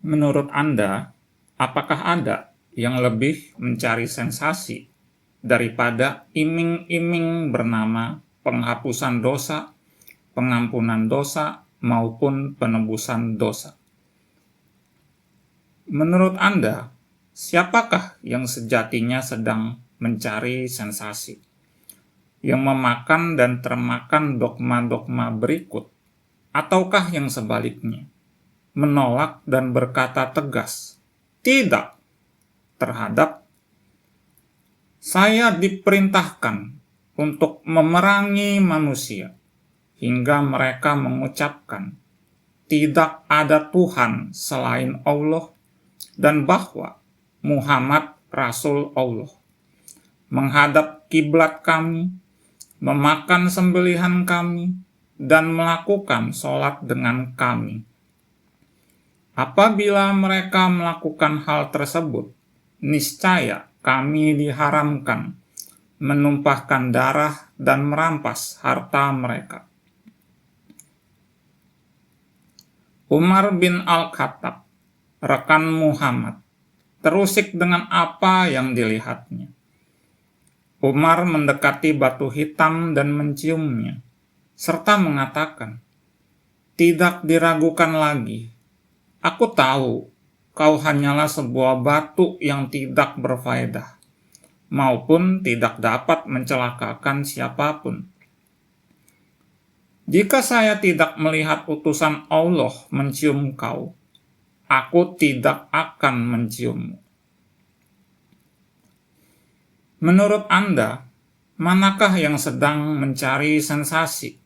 Menurut Anda, apakah ada yang lebih mencari sensasi daripada iming-iming bernama penghapusan dosa, pengampunan dosa, maupun penebusan dosa? Menurut Anda, siapakah yang sejatinya sedang mencari sensasi? Yang memakan dan termakan dogma-dogma berikut, ataukah yang sebaliknya, menolak dan berkata tegas, tidak, terhadap saya diperintahkan untuk memerangi manusia, hingga mereka mengucapkan, tidak ada Tuhan selain Allah, dan bahwa Muhammad Rasul Allah, menghadap kiblat kami, memakan sembelihan kami, dan melakukan sholat dengan kami. Apabila mereka melakukan hal tersebut, niscaya kami diharamkan menumpahkan darah dan merampas harta mereka. Umar bin Al-Khattab, rekan Muhammad, terusik dengan apa yang dilihatnya. Umar mendekati batu hitam dan menciumnya, serta mengatakan, tidak diragukan lagi, aku tahu kau hanyalah sebuah batu yang tidak berfaedah, maupun tidak dapat mencelakakan siapapun. Jika saya tidak melihat utusan Allah mencium kau, aku tidak akan menciummu. Menurut Anda, manakah yang sedang mencari sensasi,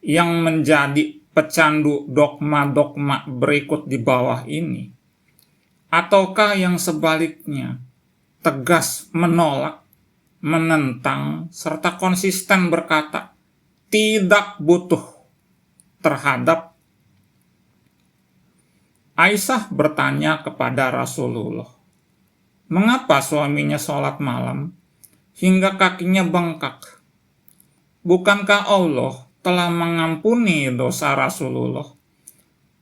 yang menjadi pecandu dogma-dogma berikut di bawah ini? Ataukah yang sebaliknya, tegas menolak, menentang, serta konsisten berkata, tidak butuh terhadap? Aisyah bertanya kepada Rasulullah, mengapa suaminya sholat malam hingga kakinya bengkak? Bukankah Allah telah mengampuni dosa Rasulullah,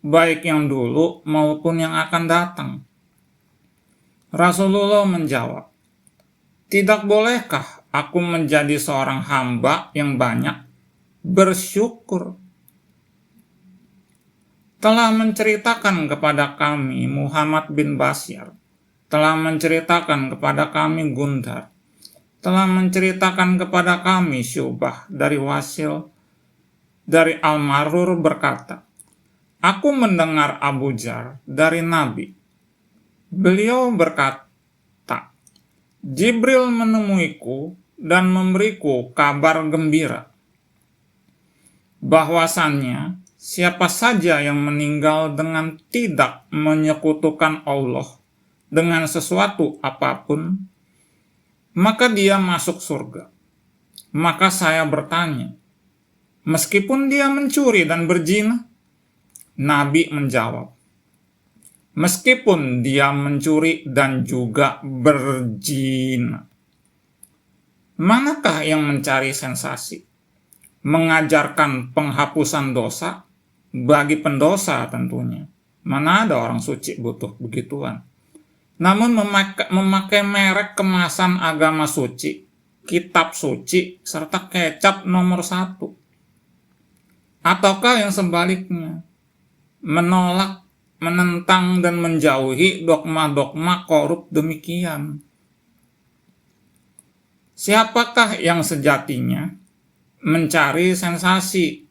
baik yang dulu maupun yang akan datang? Rasulullah menjawab, tidak bolehkah aku menjadi seorang hamba yang banyak bersyukur? Telah menceritakan kepada kami Muhammad bin Bashir, telah menceritakan kepada kami Gundar, telah menceritakan kepada kami Syubah dari Wasil, dari Al-Marur berkata, aku mendengar Abu Jar dari Nabi. Beliau berkata, Jibril menemuiku dan memberiku kabar gembira, bahwasannya siapa saja yang meninggal dengan tidak menyekutukan Allah dengan sesuatu apapun, maka dia masuk surga. Maka saya bertanya, meskipun dia mencuri dan berzina? Nabi menjawab, meskipun dia mencuri dan juga berzina. Manakah yang mencari sensasi? Mengajarkan penghapusan dosa bagi pendosa tentunya. Mana ada orang suci butuh begituan. Namun memakai merek kemasan agama suci, kitab suci, serta kecap nomor 1. Ataukah yang sebaliknya, menolak, menentang, dan menjauhi dogma-dogma korup demikian? Siapakah yang sejatinya mencari sensasi,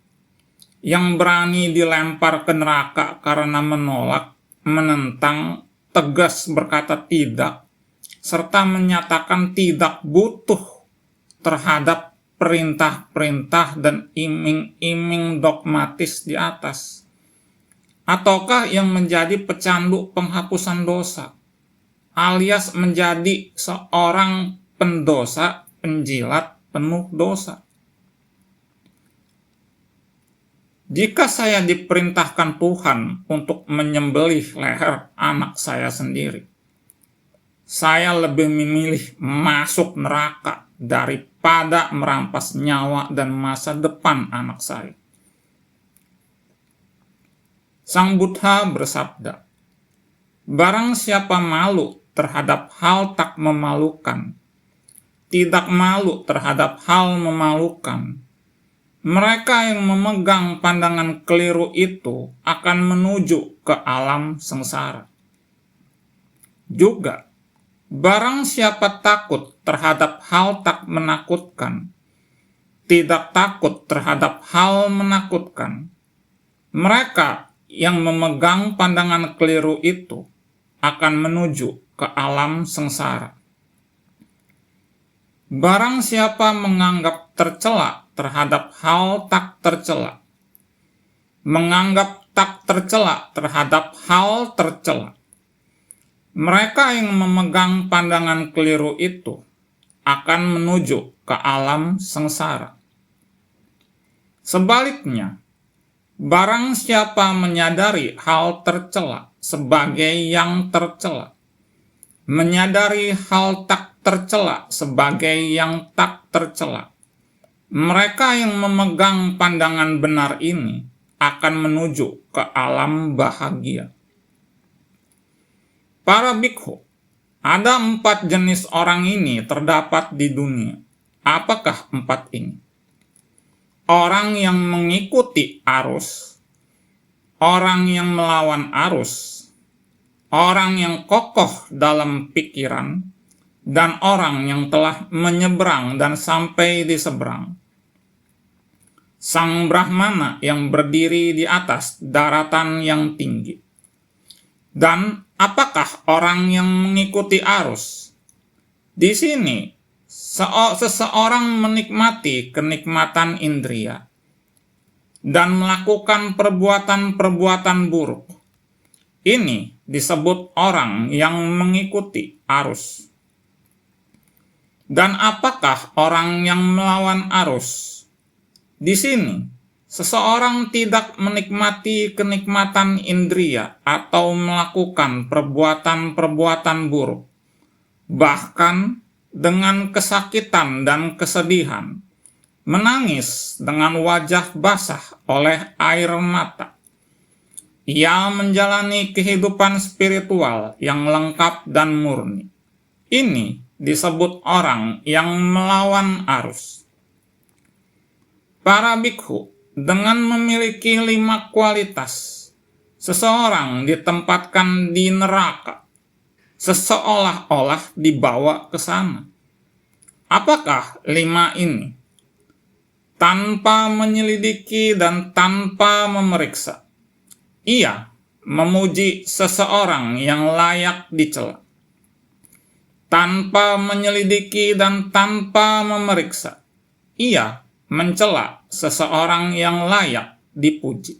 yang berani dilempar ke neraka karena menolak, menentang, tegas berkata tidak, serta menyatakan tidak butuh terhadap perintah-perintah dan iming-iming dogmatis di atas? Ataukah yang menjadi pecandu penghapusan dosa, alias menjadi seorang pendosa, penjilat, penuh dosa? Jika saya diperintahkan Tuhan untuk menyembelih leher anak saya sendiri, saya lebih memilih masuk neraka daripada merampas nyawa dan masa depan anak saya. Sang Buddha bersabda, Barang siapa malu terhadap hal tak memalukan, tidak malu terhadap hal memalukan, mereka yang memegang pandangan keliru itu akan menuju ke alam sengsara. Juga, barang siapa takut terhadap hal tak menakutkan, tidak takut terhadap hal menakutkan, mereka yang memegang pandangan keliru itu akan menuju ke alam sengsara. Barang siapa menganggap tercela terhadap hal tak tercela, menganggap tak tercela terhadap hal tercela, mereka yang memegang pandangan keliru itu akan menuju ke alam sengsara. Sebaliknya, barang siapa menyadari hal tercela sebagai yang tercela, menyadari hal tak tercela sebagai yang tak tercela, mereka yang memegang pandangan benar ini akan menuju ke alam bahagia. Para bikhu, ada 4 jenis orang ini terdapat di dunia. Apakah 4 ini? Orang yang mengikuti arus, orang yang melawan arus, orang yang kokoh dalam pikiran, dan orang yang telah menyeberang dan sampai di seberang. Sang Brahmana yang berdiri di atas daratan yang tinggi. Dan apakah orang yang mengikuti arus? Di sini, seseorang menikmati kenikmatan indria dan melakukan perbuatan-perbuatan buruk. Ini disebut orang yang mengikuti arus. Dan apakah orang yang melawan arus? Di sini, seseorang tidak menikmati kenikmatan indria atau melakukan perbuatan-perbuatan buruk, bahkan dengan kesakitan dan kesedihan, menangis dengan wajah basah oleh air mata. Ia menjalani kehidupan spiritual yang lengkap dan murni. Ini disebut orang yang melawan arus. Para bikhu, dengan memiliki 5 kualitas, seseorang ditempatkan di neraka, seseolah-olah dibawa ke sana. Apakah 5 ini? Tanpa menyelidiki dan tanpa memeriksa, ia memuji seseorang yang layak dicela. Tanpa menyelidiki dan tanpa memeriksa, ia mencela seseorang yang layak dipuji.